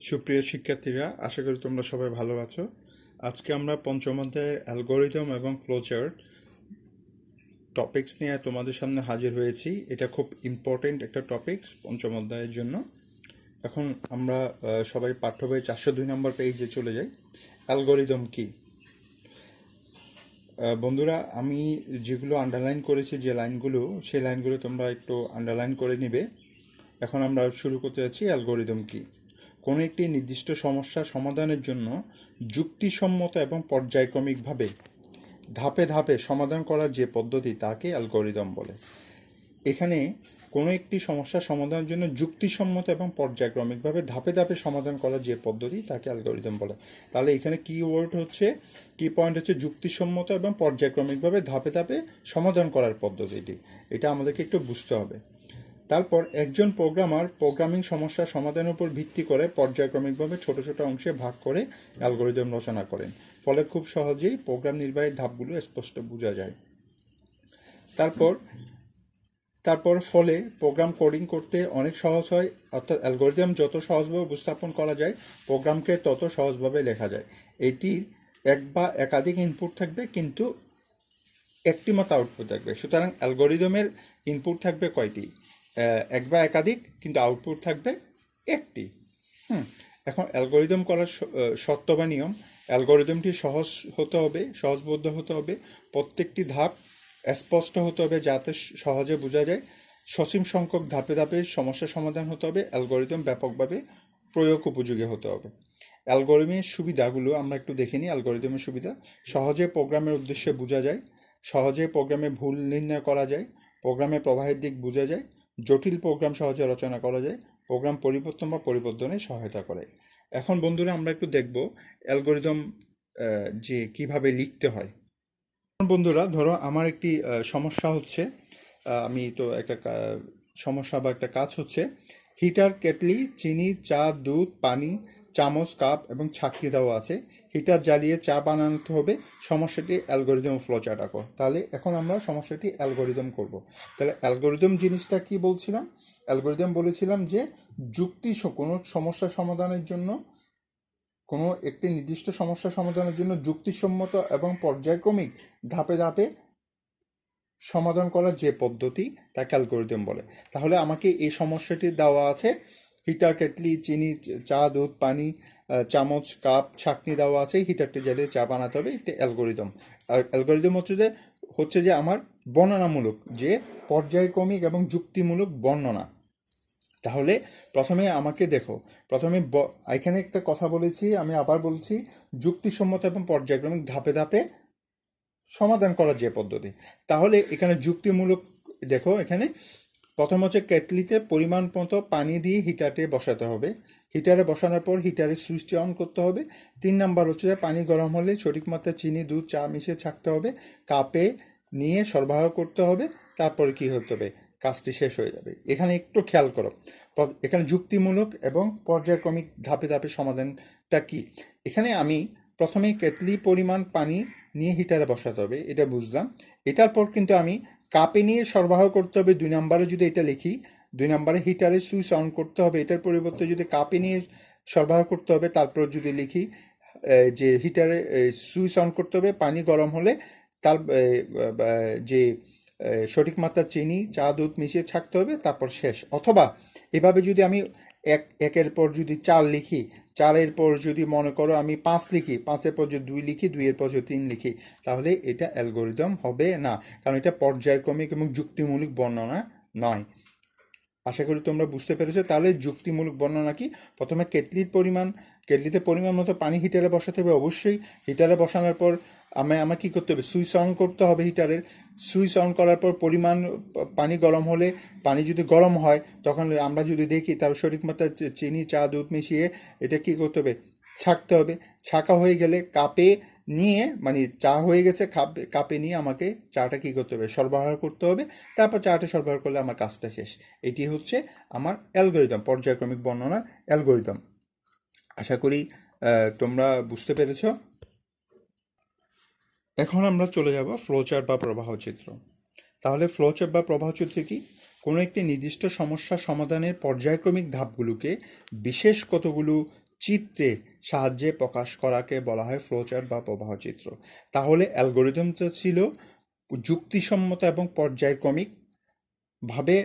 সুপ্রিয় শিক্ষার্থীরা, আশা করি তোমরা সবাই ভালো আছো। আজকে আমরা পঞ্চম অধ্যায়ের অ্যালগরিদম এবং ফ্লোচার্ট টপিকস নিয়ে তোমাদের সামনে হাজির হয়েছি। এটা খুব ইম্পর্টেন্ট একটা টপিকস পঞ্চম অধ্যায়ের জন্য। এখন আমরা সবাই পাঠ্য বই 402 নম্বর পেজে চলে যাই। অ্যালগরিদম কি? বন্ধুরা, আমি যেগুলো আন্ডারলাইন করেছি, যে লাইনগুলো, সেই লাইনগুলো তোমরা একটু আন্ডারলাইন করে নিবে। এখন আমরা শুরু করতে যাচ্ছি। অ্যালগরিদম কি? কোনো একটি নির্দিষ্ট সমস্যা সমাধানের জন্য যুক্তিসম্মত এবং পর্যায়ক্রমিকভাবে ধাপে ধাপে সমাধান করার যে পদ্ধতি তাকে অ্যালগরিদম বলে। এখানে কোনো একটি সমস্যা সমাধানের জন্য যুক্তিসম্মত এবং পর্যায়ক্রমিকভাবে ধাপে ধাপে সমাধান করার যে পদ্ধতি তাকে অ্যালগরিদম বলে। তাহলে এখানে কি ওয়ার্ড হচ্ছে, কি পয়েন্ট হচ্ছে যুক্তিসম্মত এবং পর্যায়ক্রমিকভাবে ধাপে ধাপে সমাধান করার পদ্ধতিটি। এটা আমাদেরকে একটু বুঝতে হবে। তারপর একজন প্রোগ্রামার প্রোগ্রামিং সমস্যার সমাধানের উপর ভিত্তি করে পর্যায়ক্রমিকভাবে ছোট ছোট অংশে ভাগ করে অ্যালগরিদম রচনা করেন। ফলে খুব সহজেই প্রোগ্রাম নির্বাহী ধাপগুলো স্পষ্ট বোঝা যায়। তারপর তারপর ফলে প্রোগ্রাম কোডিং করতে অনেক সহজ হয়। অর্থাৎ অ্যালগরিদম যত সহজভাবে উপস্থাপন করা যায়, প্রোগ্রামকে তত সহজভাবে লেখা যায়। এটির এক বা একাধিক ইনপুট থাকবে, কিন্তু একটি মতো আউটপুট থাকবে। সুতরাং অ্যালগরিদমের ইনপুট থাকবে কয়টি? এক বা একাধিক, কিন্তু আউটপুট থাকবে একটি। এখন অ্যালগরিদম করার শর্ত বা নিয়ম: অ্যালগরিদমটি সহজ হতে হবে, সহজবোধ্য হতে হবে, প্রত্যেকটি ধাপ স্পষ্ট হতে হবে যাতে সহজে বোঝা যায়, সসীম সংখ্যক ধাপে ধাপে সমস্যা সমাধান হতে হবে, অ্যালগরিদম ব্যাপকভাবে প্রয়োগ উপযোগী হতে হবে। অ্যালগরিদমের সুবিধাগুলো আমরা একটু দেখে নিই। অ্যালগরিদমের সুবিধা: সহজে প্রোগ্রামের উদ্দেশ্যে বোঝা যায়, সহজে প্রোগ্রামে ভুল নির্ণয় করা যায়, প্রোগ্রামের প্রবাহের দিক বোঝা যায়, জটিল প্রোগ্রাম সহজে রচনা করা যায়, প্রোগ্রাম পরিবর্তন বা পরিবর্তনে সহায়তা করে। এখন বন্ধুরা, আমরা একটু দেখব অ্যালগরিদম যে কিভাবে লিখতে হয়। বন্ধুরা, ধরো আমার একটি সমস্যা হচ্ছে, আমি তো একটা সমস্যা বা একটা কাজ হচ্ছে, হিটার, কেটলি, চিনি, চা, দুধ, পানি, চামচ, কাপ এবং ছাঁকনি দেওয়া আছে। হিটার জ্বালিয়ে চা বানাতে হবে। সমস্যাটি অ্যালগরিদম ফ্লোচার্ট আঁকো। তাহলে এখন আমরা সমস্যাটি অ্যালগরিদম করব। তাহলে অ্যালগরিদম জিনিসটা কি বলছিলাম? অ্যালগরিদম বলেছিলাম যে কোনো সমস্যা সমাধানের জন্য, কোনো একটি নির্দিষ্ট সমস্যা সমাধানের জন্য যুক্তিসম্মত এবং পর্যায়ক্রমিক ধাপে ধাপে সমাধান করার যে পদ্ধতি তাকে অ্যালগরিদম বলে। তাহলে আমাকে এই সমস্যাটি দেওয়া আছে, হিটার, কেটলি, চিনি, চা, দুধ, পানি, চামচ, কাপ, ছাঁকনি দেওয়া আছে। হিটারটি জ্বালিয়ে চা বানাতে হবে। এটা অ্যালগরিদম। অ্যালগরিদম হচ্ছে যে আমার বর্ণনামূলক, যে পর্যায়ক্রমিক এবং যুক্তিমূলক বর্ণনা। তাহলে প্রথমে আমাকে দেখো, প্রথমে এখানে একটা কথা বলেছি, আমি আবার বলছি, যুক্তিসম্মত এবং পর্যায়ক্রমিক ধাপে ধাপে সমাধান করার যে পদ্ধতি। তাহলে এখানে যুক্তিমূলক, দেখো এখানে প্রথম হচ্ছে কেটলিতে পরিমাণ মতো পানি দিয়ে হিটারে বসাতে হবে। হিটারে বসানোর পর হিটারের সুইচটি অন করতে হবে। 3 নাম্বার হচ্ছে যে পানি গরম হলে সঠিক মাত্রায় চিনি, দুধ, চা মিশিয়ে ছাঁকতে হবে। কাপে নিয়ে সরবরাহ করতে হবে। তারপরে কি হতে হবে? কাজটি শেষ হয়ে যাবে। এখানে একটু খেয়াল করো, এখানে যুক্তিমূলক এবং পর্যায়ক্রমিক ধাপে ধাপে সমাধানটা কি। এখানে আমি প্রথমেই কেটলি পরিমাণ পানি নিয়ে হিটারে বসাতে হবে, এটা বুঝলাম। এটার পর কিন্তু আমি কাপে নিয়ে সরবরাহ করতে হবে। 2 নাম্বারে যদি এটা লিখি, 2 নাম্বারে হিটারের সুইচ অন করতে হবে, এটার পরিবর্তে যদি কাপে নিয়ে সরবরাহ করতে হবে। তারপর যদি লিখি যে হিটারে সুইচ অন করতে হবে, পানি গরম হলে তার যে সঠিক মাত্রার চিনি, চা, দুধ মিশিয়ে ছাঁকতে হবে, তারপর শেষ। অথবা এভাবে যদি আমি একের পর যদি 4 লিখি, 4-এর পর যদি মনে করো আমি 5 লিখি, 5-এর পর যদি 2 লিখি, 2-এর পর যদি 3 লিখি, তাহলে এটা অ্যালগরিদম হবে না, কারণ এটা পর্যায়ক্রমিক এবং যুক্তিমূলক বর্ণনা নয়। আশা করি তোমরা বুঝতে পেরেছো। তাহলে যুক্তিমূলক বর্ণনা কি? প্রথমে কেটলিতে পরিমাণ মতো পানি হিটারে বসাতে হবে অবশ্যই। হিটারে বসানোর পর আমার কি করতে হবে? সুইচ অন করতে হবে হিটারের। সুইচ অন করার পর পরিমাণ পানি গরম হলে, পানি যদি গরম হয়, তখন আমরা যদি দেখি তার সঠিক মাত্রায় চিনি, চা, দুধ মিশিয়ে এটা কি করতে হবে? ছাঁকতে হবে। ছাঁকা হয়ে গেলে কাপে নিয়ে, মানে চা হয়ে গেছে, কাপে নিয়ে আমাকে চাটা কি করতে হবে? সরবরাহ করতে হবে। তারপর চাটা সরবরাহ করলে আমার কাজটা শেষ। এটি হচ্ছে আমার অ্যালগরিদম, পর্যায়ক্রমিক বর্ণনার অ্যালগরিদম। আশা করি তোমরা বুঝতে পেরেছ। এখন আমরা চলে যাব ফ্লোচার্ট বা প্রবাহচিত্র। তাহলে ফ্লোচার্ট বা প্রবাহচিত্র কি? কোনো একটি নির্দিষ্ট সমস্যা সমাধানের পর্যায়ক্রমিক ধাপগুলোকে বিশেষ কতগুলো চিত্রের সাহায্যে প্রকাশ করাকে বলা হয় ফ্লোচার্ট বা প্রবাহ চিত্র। তাহলে অ্যালগোরিদমটা ছিল যুক্তিসম্মত এবং পর্যায়ক্রমিক ভাবে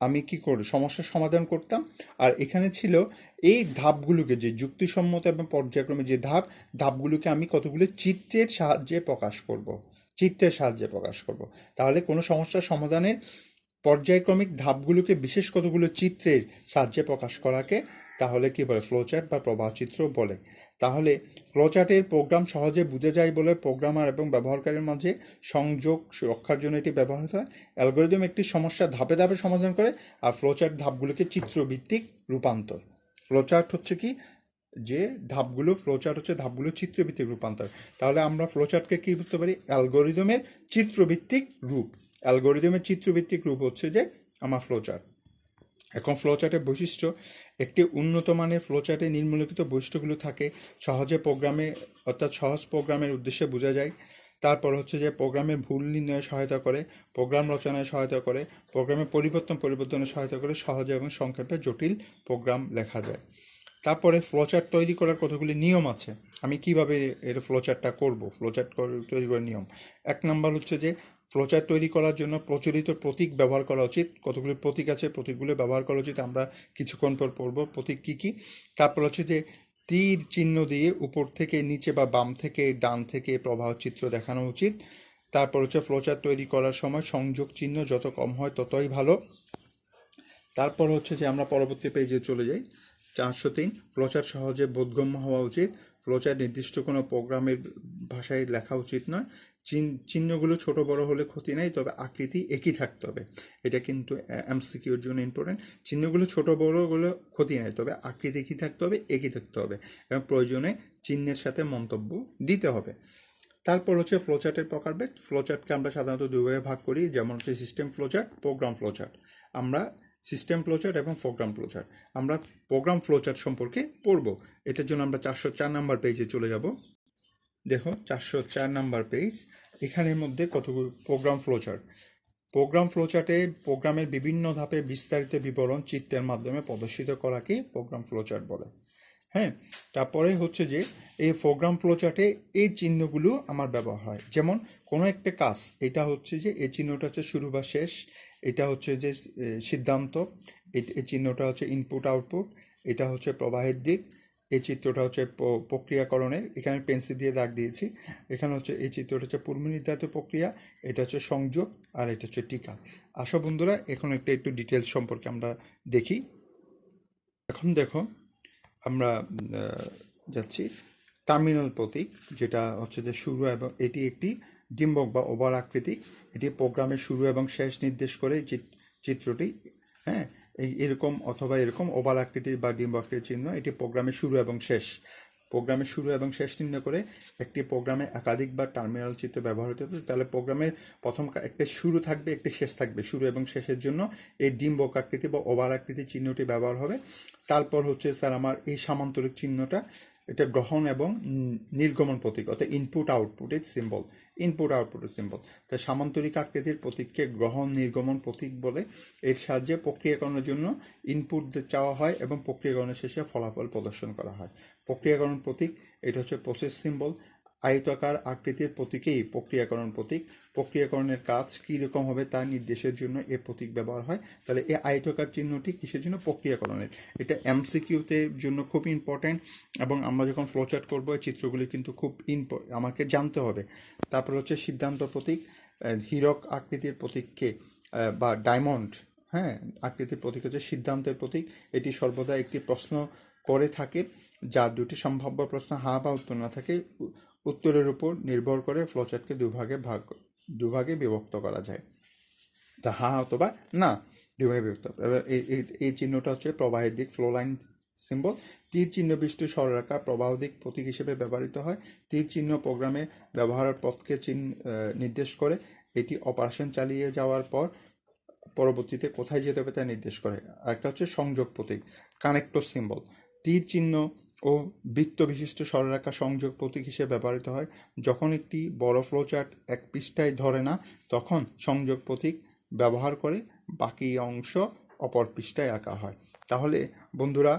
আমি কি করি সমস্যার সমাধান করতাম। আর এখানে ছিল এই ধাপগুলোকে, যে যুক্তিসম্মত এবং পর্যায়ক্রমে যে ধাপগুলোকে আমি কতগুলো চিত্রের সাহায্যে প্রকাশ করব, চিত্রের সাহায্যে প্রকাশ করব। তাহলে কোনো সমস্যার সমাধানের পর্যায়ক্রমিক ধাপগুলোকে বিশেষ কতগুলো চিত্রের সাহায্যে প্রকাশ করাকে তাহলে কি বলে, ফ্লোচার্ট বা প্রবাহ চিত্র বলে। তাহলে ফ্লোচার্টের প্রোগ্রাম সহজে বুঝে যায় বলে প্রোগ্রামার এবং ব্যবহারকারীর মাঝে সংযোগ রক্ষার জন্য এটি ব্যবহৃত হয়। অ্যালগোরিদম একটি সমস্যা ধাপে ধাপে সমাধান করে, আর ফ্লোচার্ট ধাপগুলোকে চিত্রভিত্তিক রূপান্তর। ফ্লোচার্ট হচ্ছে কি, যে ধাপগুলো, ফ্লোচার্ট হচ্ছে ধাপগুলো চিত্রভিত্তিক রূপান্তর। তাহলে আমরা ফ্লোচার্টকে কি বলতে পারি, অ্যালগোরিদমের চিত্রভিত্তিক রূপ। অ্যালগোরিদমের চিত্রভিত্তিক রূপ হচ্ছে যে আমার ফ্লোচার্ট। এখন ফ্লোচার্টের বৈশিষ্ট্য, একটি উন্নত মানের ফ্লোচার্টে নিম্নলিখিত বৈশিষ্ট্যগুলো থাকে। সহজে প্রোগ্রামে, অর্থাৎ সহজ প্রোগ্রামের উদ্দেশ্যে বোঝা যায়। তারপর হচ্ছে যে প্রোগ্রামের ভুল নির্ণয়ে সহায়তা করে, প্রোগ্রাম রচনায় সহায়তা করে, প্রোগ্রামের পরিবর্তনে সহায়তা করে, সহজে এবং সংক্ষেপে জটিল প্রোগ্রাম লেখা যায়। তারপরে ফ্লোচার্ট তৈরি করার কতগুলি নিয়ম আছে। আমি কিভাবে এর ফ্লোচার্টটা করব, ফ্লোচার্ট তৈরি করার নিয়ম। এক নাম্বার হচ্ছে যে ফ্লোচার্ট তৈরি করার জন্য প্রচলিত প্রতীক ব্যবহার করা উচিত। কতগুলি প্রতীক আছে, প্রতীকগুলো ব্যবহার করা উচিত। আমরা কিছুক্ষণ পর পড়ব প্রতীক কী কী। তারপর হচ্ছে যে তীর চিহ্ন দিয়ে উপর থেকে নিচে বা বাম থেকে ডান থেকে প্রবাহ চিত্র দেখানো উচিত। তারপর হচ্ছে ফ্লোচার্ট তৈরি করার সময় সংযোগ চিহ্ন যত কম হয় ততই ভালো। তারপর হচ্ছে যে আমরা পরবর্তী পেজে চলে যাই। 403, ফ্লোচার্ট সহজে বোধগম্য হওয়া উচিত। ফ্লোচার্ট নির্দিষ্ট কোনো প্রোগ্রামের ভাষায় লেখা উচিত নয়। চিহ্নগুলো ছোট বড় হলে ক্ষতি নেই, তবে আকৃতি একই থাকতে হবে। এটা কিন্তু এমসিকিউর জন্য ইম্পর্টেন্ট। চিহ্নগুলো ছোট বড় হলে ক্ষতি নেই, তবে আকৃতি একই থাকতে হবে, একই থাকতে হবে, এবং প্রয়োজনে চিহ্নের সাথে মন্তব্য দিতে হবে। তারপর হচ্ছে ফ্লোচার্টের প্রকারভেদ। ফ্লোচার্টকে আমরা সাধারণত দুই ভাগে ভাগ করি, যেমন হচ্ছে সিস্টেম ফ্লোচার্ট, প্রোগ্রাম ফ্লোচার্ট। আমরা সিস্টেম ফ্লোচার্ট এবং প্রোগ্রাম ফ্লোচার্ট, আমরা প্রোগ্রাম ফ্লোচার্ট সম্পর্কে পড়ব। এটার জন্য আমরা 404 নাম্বার পেজে চলে যাব। দেখো 404 নাম্বার পেজ, এখানের মধ্যে কতগুলো প্রোগ্রাম ফ্লোচার্ট। প্রোগ্রাম ফ্লোচার্টে প্রোগ্রামের বিভিন্ন ধাপে বিস্তারিত বিবরণ চিত্রের মাধ্যমে প্রদর্শিত করাকে প্রোগ্রাম ফ্লোচার্ট বলে। হ্যাঁ, তারপরে হচ্ছে যে এই প্রোগ্রাম ফ্লোচার্টে এই চিহ্নগুলো আমার ব্যবহার হয়। যেমন কোনো একটা কাজ, এটা হচ্ছে যে এই চিহ্নটা হচ্ছে শুরু বা শেষ, এটা হচ্ছে যে সিদ্ধান্ত, এই চিহ্নটা হচ্ছে ইনপুট আউটপুট, এটা হচ্ছে প্রবাহের দিক, এই চিত্রটা হচ্ছে প্রক্রিয়াকরণের, এখানে পেন্সিল দিয়ে দাগ দিয়েছি। এখানে হচ্ছে এই চিত্রটা হচ্ছে পূর্ব নির্ধারিত প্রক্রিয়া, এটা হচ্ছে সংযোগ, আর এটা হচ্ছে টিকা। আসো বন্ধুরা, এখন একটু ডিটেলস সম্পর্কে আমরা দেখি। এখন দেখো আমরা যাচ্ছি টার্মিনাল প্রতীক, যেটা হচ্ছে যে শুরু, এবং এটি একটি ডিম্বক বা ওভাল আকৃতিক। এটি প্রোগ্রামের শুরু এবং শেষ নির্দেশ করে চিত্রটি। হ্যাঁ, এরকম অথবা এরকম ওভাল আকৃতির বা ডিম্ব আকৃতির চিহ্ন, এটি প্রোগ্রামের শুরু এবং শেষ, প্রোগ্রামের শুরু এবং শেষ নির্ণয় করে। একটি প্রোগ্রামে একাধিক বা টার্মিনাল চিত্র ব্যবহার হতে হবে। তাহলে প্রোগ্রামের প্রথম একটা শুরু থাকবে, একটি শেষ থাকবে। শুরু এবং শেষের জন্য এই ডিম্বক আকৃতি বা ওভাল আকৃতির চিহ্নটি ব্যবহার হবে। তারপর হচ্ছে স্যার আমার এই সামান্তরিক চিহ্নটা, এটা গ্রহণ এবং নির্গমন প্রতীক, অর্থাৎ ইনপুট আউটপুটের সিম্বল, ইনপুট আউটপুটের সিম্বল। তাই সামান্তরিক আকৃতির প্রতীককে গ্রহণ নির্গমন প্রতীক বলে। এর সাহায্যে প্রক্রিয়াকরণের জন্য ইনপুট চাওয়া হয় এবং প্রক্রিয়াকরণের শেষে ফলাফল প্রদর্শন করা হয়। প্রক্রিয়াকরণ প্রতীক, এটা হচ্ছে প্রসেস সিম্বল। আয়তাকার আকৃতির প্রতীকেই প্রক্রিয়াকরণ প্রতীক। প্রক্রিয়াকরণের কাজ কী রকম হবে তা নির্দেশের জন্য এ প্রতীক ব্যবহার হয়। তাহলে এই আয়তাকার চিহ্নটি কিসের জন্য, প্রক্রিয়াকরণের। এটা এমসিকিউতে জন্য খুব ইম্পর্ট্যান্ট, এবং আমরা যখন ফ্লোচার্ট করবো এই চিত্রগুলি কিন্তু খুব আমাকে জানতে হবে। তারপর হচ্ছে সিদ্ধান্ত প্রতীক, হীরক আকৃতির প্রতীককে বা ডায়মন্ড, হ্যাঁ, আকৃতির প্রতীক হচ্ছে সিদ্ধান্তের প্রতীক। এটি সর্বদা একটি প্রশ্ন করে থাকে, যার দুটি সম্ভাব্য প্রশ্ন হ্যাঁ বা উত্তর না থাকে। উত্তরের উপর নির্ভর করে ফ্লোচার্টকে দুভাগে বিভক্ত করা যায়। তা হ্যাঁ অথবা না, দুভাগে বিভক্ত। এবার এই চিহ্নটা হচ্ছে প্রবাহের দিক, ফ্লো লাইন সিম্বল। তীর চিহ্ন বিশিষ্ট সরলরেখা প্রবাহ দিক প্রতীক হিসেবে ব্যবহৃত হয়। তীর চিহ্ন প্রোগ্রামে ব্যবহারের পথকে নির্দেশ করে। এটি অপারেশন চালিয়ে যাওয়ার পর পরবর্তীতে কোথায় যেতে হবে তা নির্দেশ করে। আরেকটা হচ্ছে সংযোগ প্রতীক, কানেক্টর সিম্বল। তীর চিহ্ন ও বৃত্ত বিশিষ্ট সরলরেখা সংযোগ প্রতীক হিসেবে ব্যবহৃত হয়। যখন একটি বড় ফ্লোচার্ট এক পৃষ্ঠায় ধরে না, তখন সংযোগ প্রতীক ব্যবহার করে বাকি অংশ অপর পৃষ্ঠায় আঁকা হয়। তাহলে বন্ধুরা,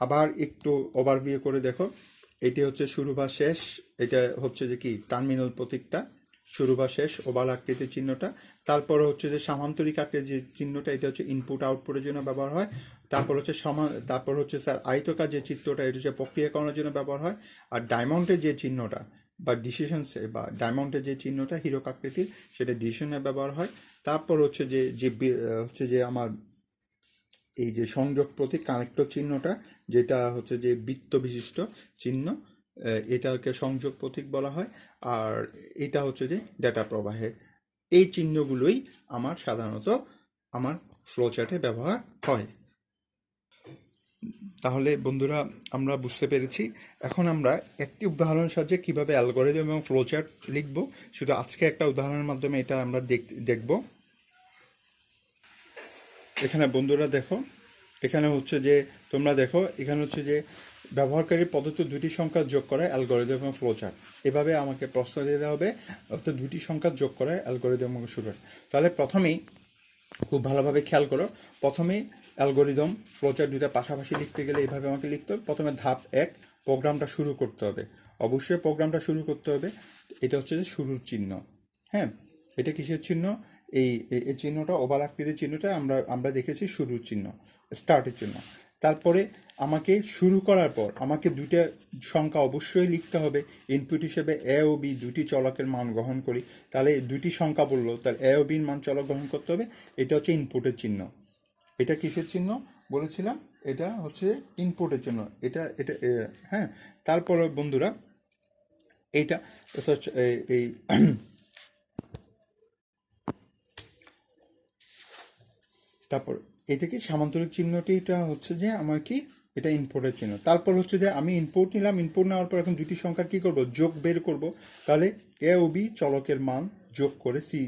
আবার একটু ওভারভিউ করে দেখো, এটি হচ্ছে শুরু বা শেষ, এটা হচ্ছে যে কি টার্মিনাল প্রতীকটা, শুরু বা শেষ ওভাল আকৃতির চিহ্নটা। তারপর হচ্ছে যে সামান্তরিক আকৃতির যে চিহ্নটা, এটা হচ্ছে ইনপুট আউটপুটের জন্য ব্যবহার হয়। তারপর হচ্ছে স্যার আয়তকার যে চিত্রটা, এটা হচ্ছে প্রক্রিয়াকরণের জন্য ব্যবহার হয়। আর ডায়মন্ডের যে চিহ্নটা বা ডিসিশন, বা ডায়মন্ডের যে চিহ্নটা হিরক আকৃতির, সেটা ডিসিশনে ব্যবহার হয়। তারপর হচ্ছে হচ্ছে যে আমার এই যে সংযোগ প্রতীক কানেক্টর চিহ্নটা, যেটা হচ্ছে যে বৃত্ত বিশিষ্ট চিহ্ন, এটাকে সংযোগ প্রতীক বলা হয়। আর এটা হচ্ছে যে ডেটা প্রবাহে, এই চিহ্নগুলোই আমার সাধারণত আমার ফ্লোচার্টে ব্যবহার হয়। তাহলে বন্ধুরা আমরা বুঝতে পেরেছি। এখন আমরা একটি উদাহরণের সাহায্যে কীভাবে অ্যালগরিদম এবং ফ্লোচার্ট লিখব, শুধু আজকে একটা উদাহরণের মাধ্যমে এটা আমরা দেখব। এখানে বন্ধুরা দেখো, এখানে হচ্ছে যে তোমরা দেখো, এখানে হচ্ছে যে ব্যবহারকারী পদ্ধতি দুটি সংখ্যা যোগ করা অ্যালগরিদম এবং ফ্লোচার্ট, এভাবে আমাকে প্রশ্ন দিতে হবে, অর্থাৎ দুটি সংখ্যা যোগ করা অ্যালগরিদম এবং শুরু। তাহলে প্রথমেই খুব ভালোভাবে খেয়াল করো, প্রথমেই অ্যালগরিদম ফ্লোচার্ট দুইটা পাশাপাশি লিখতে গেলে এইভাবে আমাকে লিখতে হবে। প্রথমে ধাপ 1, প্রোগ্রামটা শুরু করতে হবে, অবশ্যই প্রোগ্রামটা শুরু করতে হবে। এটা হচ্ছে যে শুরুর চিহ্ন। হ্যাঁ, এটা কিসের চিহ্ন? এই এই চিহ্নটা, ওভাল আকৃতির চিহ্নটা আমরা দেখেছি শুরুর চিহ্ন, স্টার্টের চিহ্ন। তারপরে আমাকে শুরু করার পর আমাকে দুইটা সংখ্যা অবশ্যই লিখতে হবে। ইনপুট হিসেবে এ ও বি দুটি চলকের মান গ্রহণ করি, তাহলে দুটি সংখ্যা বললো, তাহলে এ ও বির মান চলক গ্রহণ করতে হবে। এটা হচ্ছে ইনপুটের চিহ্ন। এটা কিসের চিহ্ন বলেছিলাম? এটা হচ্ছে ইনপুটের জন্য। এটা এটা হ্যাঁ। তারপরে বন্ধুরা এইটা এই তারপর এটা কি সামান্তরিক চিহ্নটি, এটা হচ্ছে যে আমার কি, এটা ইনপুটের চিহ্ন। তারপর হচ্ছে যে আমি ইনপুট নিলাম, ইনপুট নেওয়ার পর এখন দুটি সংখ্যার কি করব, যোগ বের করব। তাহলে এ ও বি চলকের মান যোগ করে সি,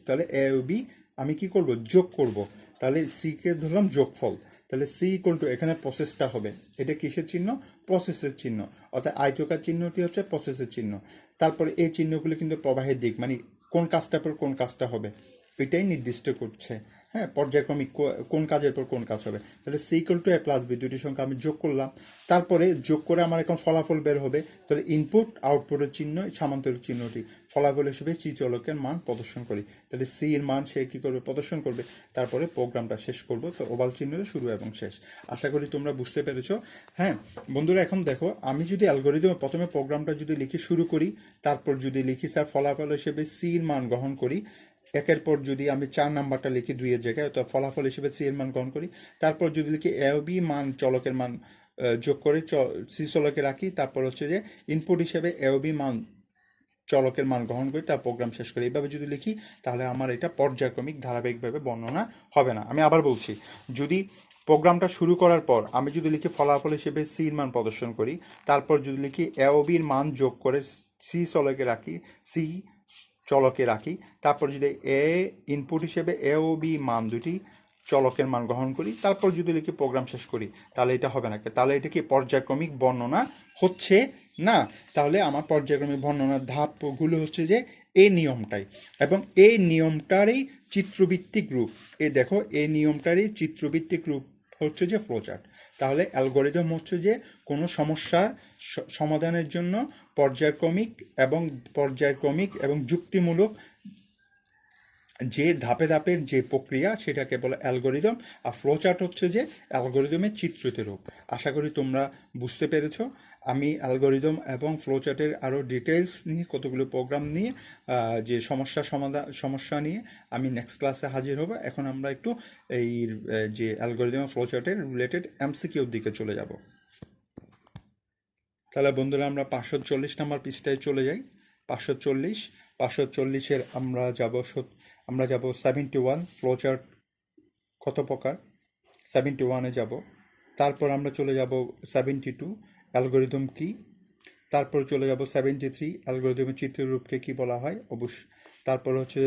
তাহলে এ ও বি আমি কি করব, যোগ করব। তাহলে সি কে ধরলাম যোগফল, তাহলে সি ইকুয়াল টু, এখানে প্রসেসটা হবে, এটা কিসের চিহ্ন, প্রসেসের চিহ্ন, অর্থাৎ আয়তকার চিহ্নটি হচ্ছে প্রসেসের চিহ্ন। তারপরে এই চিহ্নগুলো কিন্তু প্রবাহের দিক, মানে কোন কাজটার পর কোন কাজটা হবে এটাই নির্দিষ্ট করছে। হ্যাঁ, পর্যায়ক্রমিক কোন কাজের পর কোন কাজ হবে। তাহলে C equal to A plus B, দুটি সংখ্যা আমি যোগ করলাম। তারপরে যোগ করে আমার এখন ফলাফল বের হবে। তাহলে ইনপুট আউটপুটের চিহ্ন, সামান্তরিক চিহ্নটি ফলাফল হিসেবে সি চলকের মান প্রদর্শন করি। তাহলে সি এর মান সে কী করবে, প্রদর্শন করবে। তারপরে প্রোগ্রামটা শেষ করব। তো ওভাল চিহ্নের শুরু এবং শেষ। আশা করি তোমরা বুঝতে পেরেছো। হ্যাঁ বন্ধুরা, এখন দেখো, আমি যদি অ্যালগরিদম প্রথমে প্রোগ্রামটা যদি লিখে শুরু করি, তারপর যদি লিখি স্যার ফলাফল হিসেবে সি এর মান গ্রহণ করি, একের পর যদি আমি 4 নাম্বারটা লিখি 2-এর জায়গায়, তো ফলাফল হিসেবে সি এর মান গ্রহণ করি। তারপর যদি লিখি এ বি মান চলকের মান যোগ করে সি চলকে রাখি, তারপর হচ্ছে যে ইনপুট হিসেবে এ বি মান চলকের মান গ্রহণ করি, তার প্রোগ্রাম শেষ করি। এইভাবে যদি লিখি তাহলে আমার এটা পর্যায়ক্রমিক ধারাবাহিকভাবে বর্ণনা হবে না। আমি আবার বলছি, যদি প্রোগ্রামটা শুরু করার পর আমি যদি লিখি ফলাফল হিসেবে সি এর মান প্রদর্শন করি, তারপর যদি লিখি এ বির মান যোগ করে সি চলকে রাখি, সি চলকে রাখি, তারপর যদি এ ইনপুট হিসেবে এ ও বি মান দুটি চলকের মান গ্রহণ করি, তারপর যদি লিখি প্রোগ্রাম শেষ করি, তাহলে এটা হবে না। তাহলে এটা কি পর্যায়ক্রমিক বর্ণনা হচ্ছে না। তাহলে আমার পর্যায়ক্রমিক বর্ণনার ধাপগুলো হচ্ছে যে এই নিয়মটাই, এবং এই নিয়মটারই চিত্রভিত্তিক রূপ। এই দেখো, এই নিয়মটারই চিত্রভিত্তিক রূপ হচ্ছে যে ফ্লোচার্ট। তাহলে অ্যালগরিদম হচ্ছে যে কোনো সমস্যার সমাধানের জন্য পর্যায়ক্রমিক এবং যুক্তিমূলক যে ধাপে ধাপের যে প্রক্রিয়া, সেটাকে বলে অ্যালগরিদম। আর ফ্লোচার্ট হচ্ছে যে অ্যালগরিদমের চিত্রিত রূপ। আশা করি তোমরা বুঝতে পেরেছো। আমি অ্যালগরিদম এবং ফ্লোচার্টের আরও ডিটেলস নিয়ে, কতগুলো প্রোগ্রাম নিয়ে, যে সমস্যা নিয়ে আমি নেক্সট ক্লাসে হাজির হব। এখন আমরা একটু এই যে অ্যালগরিদম ফ্লোচার্টের রিলেটেড এমসিকিউর দিকে চলে যাব। তাহলে বন্ধুরা, আমরা 540 নম্বর পৃষ্ঠায় চলে যাই। 540-540-এর আমরা যাব 71, ফ্লোচার্ট কত প্রকার, 71-এ যাব। তারপর আমরা চলে যাব 72, অ্যালগরিদম কি। তারপর চলে যাব 73, অ্যালগরিদমের চিত্ররূপকে কি বলা হয় অবশ্যই। তারপর হচ্ছে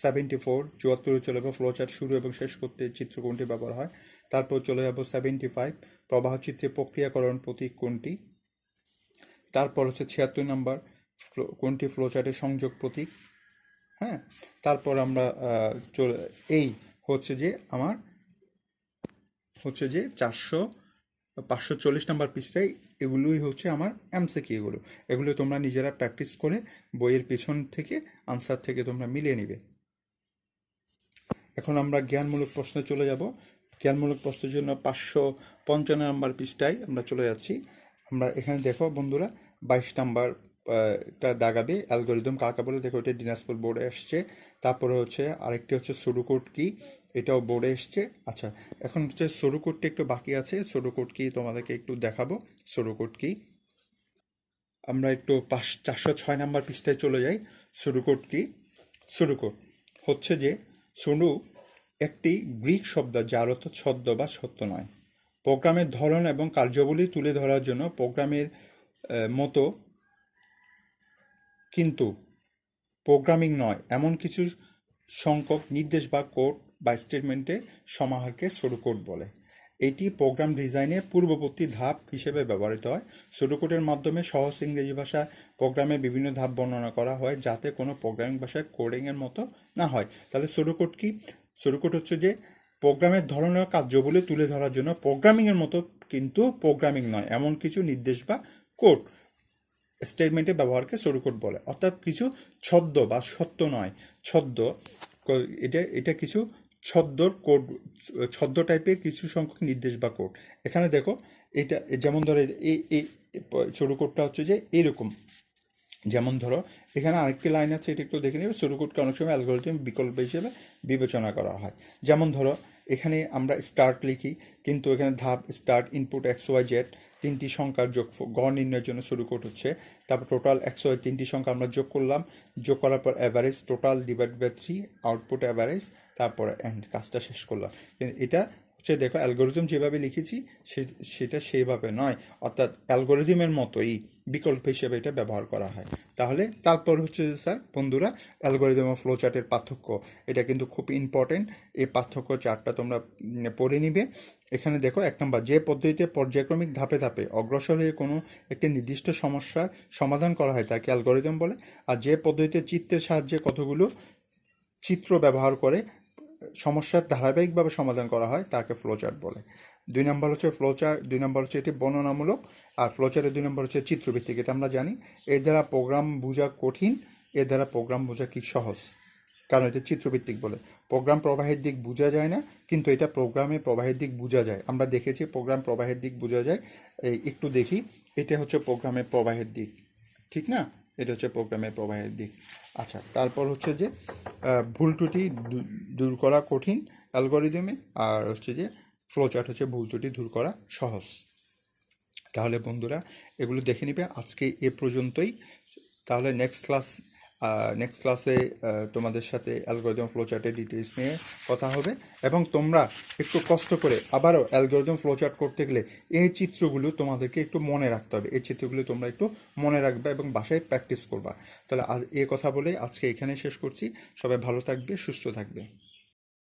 74, 74-এ চলে যাবো ফ্লোচার্ট শুরু এবং শেষ করতে চিত্র কোনটি ব্যবহার হয়। তারপর চলে যাব 75, প্রবাহ চিত্রে প্রক্রিয়াকরণ প্রতীক কোনটি। তারপর হচ্ছে 76 নম্বর, কোনটি ফ্লোচার্টের সংযোগ প্রতীক। হ্যাঁ, তারপর আমরা এই হচ্ছে যে আমার হচ্ছে যে 540 নাম্বার পৃষ্ঠায় এগুলোই হচ্ছে আমার এমসিকিউ। এগুলো তোমরা নিজেরা প্র্যাকটিস করে বইয়ের পেছন থেকে আনসার থেকে তোমরা মিলিয়ে নিবে। এখন আমরা জ্ঞানমূলক প্রশ্নে চলে যাব। জ্ঞানমূলক প্রশ্নের জন্য 555 নাম্বার পৃষ্ঠায় আমরা চলে যাচ্ছি। আমরা এখানে দেখো বন্ধুরা 22 নাম্বার টা দাগাবে অ্যালগরিদম কাকে বলে, দেখো এটা দিনাজপুর বোর্ডে এসছে। তারপরে হচ্ছে আরেকটি হচ্ছে সুডোকোড কি, এটাও বোর্ডে এসছে। আচ্ছা, এখন হচ্ছে সুডোকোডটা একটু বাকি আছে, সুডোকোড কি তোমাদেরকে একটু দেখাবো। সুডোকোড কি আমরা একটু 406 নাম্বার পৃষ্ঠায় চলে যাই। সুডোকোড কি? সুডোকোড হচ্ছে যে সুডো একটি গ্রিক শব্দ যার অর্থ ছদ্ম বা সত্য নয়। প্রোগ্রামের ধরন এবং কার্যাবলী তুলে ধরার জন্য প্রোগ্রামের মতো কিন্তু প্রোগ্রামিং নয় এমন কিছু সংখ্যক নির্দেশ বা কোড বা স্টেটমেন্টের সমাহারকে সুডোকোড বলে। এটি প্রোগ্রাম ডিজাইনের পূর্ববর্তী ধাপ হিসেবে ব্যবহৃত হয়। সুডোকোডের মাধ্যমে সহজ ইংরেজি ভাষায় প্রোগ্রামের বিভিন্ন ধাপ বর্ণনা করা হয় যাতে কোনো প্রোগ্রামিং ভাষায় কোডিংয়ের মতো না হয়। তাহলে সুডোকোড কি? সুডোকোড হচ্ছে যে প্রোগ্রামের ধরনের কার্যবলী তুলে ধরার জন্য প্রোগ্রামিংয়ের মতো কিন্তু প্রোগ্রামিং নয় এমন কিছু নির্দেশ বা কোড স্টেটমেন্টের ব্যবহারকে সুডোকোড বলে। অর্থাৎ কিছু ছদ্ম বা সত্য নয়, ছদ্ম এটা কিছু ছদ্মর কোড, ছদ্ম টাইপের কিছু সংখ্যক নির্দেশ বা কোড। এখানে দেখো এটা যেমন ধরো এই সুডোকোডটা হচ্ছে যে এইরকম। যেমন ধরো এখানে আরেকটি লাইন আছে, এটা একটু দেখে নেবে। সুডোকোডকে অনেক সময় অ্যালগরিদম বিকল্প হিসেবে বিবেচনা করা হয়। যেমন ধরো এখানে আমরা স্টার্ট লিখি, কিন্তু এখানে ধাপ start input X Y Z তিনটি সংখ্যার যোগ গড় নির্ণয়ের জন্য সুডোকোড হচ্ছে। তারপর টোটাল এক্স ওয়াই তিনটি সংখ্যা আমরা যোগ করলাম, যোগ করার পর average total divide by 3 output average, তারপরে এন্ড কাজটা শেষ করলাম। এটা হচ্ছে দেখো অ্যালগরিদম যেভাবে লিখেছি সেটা সেইভাবে নয়, অর্থাৎ অ্যালগরিদমের মতোই বিকল্প হিসেবে এটা ব্যবহার করা হয়। তাহলে তারপর হচ্ছে স্যার বন্ধুরা অ্যালগরিদম ও ফ্লো চার্টের পার্থক্য, এটা কিন্তু খুব ইম্পর্টেন্ট। এই পার্থক্য চার্টটা তোমরা পড়ে নিবে। এখানে দেখো 1 নম্বর, যে পদ্ধতিতে পর্যায়ক্রমিক ধাপে ধাপে অগ্রসর হয়ে কোনো একটি নির্দিষ্ট সমস্যার সমাধান করা হয় তাকে অ্যালগরিদম বলে। আর যে পদ্ধতিতে চিত্রের সাহায্যে কতগুলো চিত্র ব্যবহার করে সমস্যার ধারাবাহিকভাবে সমাধান করা হয় তাকে ফ্লোচার্ট বলে। 2 নম্বর হচ্ছে ফ্লোচার্ট, 2 নম্বর হচ্ছে এটি বর্ণনামূলক, আর ফ্লোচার্টের 2 নম্বর হচ্ছে চিত্রভিত্তিক। এটা আমরা জানি। এর দ্বারা প্রোগ্রাম বোঝা কঠিন, এর দ্বারা প্রোগ্রাম বোঝা কি সহজ, কারণ এটা চিত্রভিত্তিক বলে। প্রোগ্রাম প্রবাহের দিক বোঝা যায় না, কিন্তু এটা প্রোগ্রামের প্রবাহের দিক বোঝা যায়। আমরা দেখেছি প্রোগ্রাম প্রবাহের দিক বোঝা যায়। একটু দেখি, এটা হচ্ছে প্রোগ্রামের প্রবাহের দিক, ঠিক না? এটা হচ্ছে প্রোগ্রামের প্রবাহের দিক। আচ্ছা, তারপর হচ্ছে যে ভুল ত্রুটি দূর করা কঠিন অ্যালগরিদমে, আর হচ্ছে যে ফ্লোচার্ট হচ্ছে ভুল ত্রুটি দূর করা সহজ। তাহলে বন্ধুরা এগুলো দেখে নিবে। আজকে এ পর্যন্তই। তাহলে নেক্সট ক্লাসে তোমাদের সাথে অ্যালগরিদম ফ্লোচার্টের ডিটেলস নিয়ে কথা হবে, এবং তোমরা একটু কষ্ট করে আবারও অ্যালগরিদম ফ্লোচার্ট করতে গেলে এই চিত্রগুলো তোমাদেরকে একটু মনে রাখতে হবে। এই চিত্রগুলো তোমরা একটু মনে রাখবে এবং বাসায় প্র্যাকটিস করবা। তাহলে এই কথা বলে আজকে এখানে শেষ করছি। সবাই ভালো থাকবে, সুস্থ থাকবে।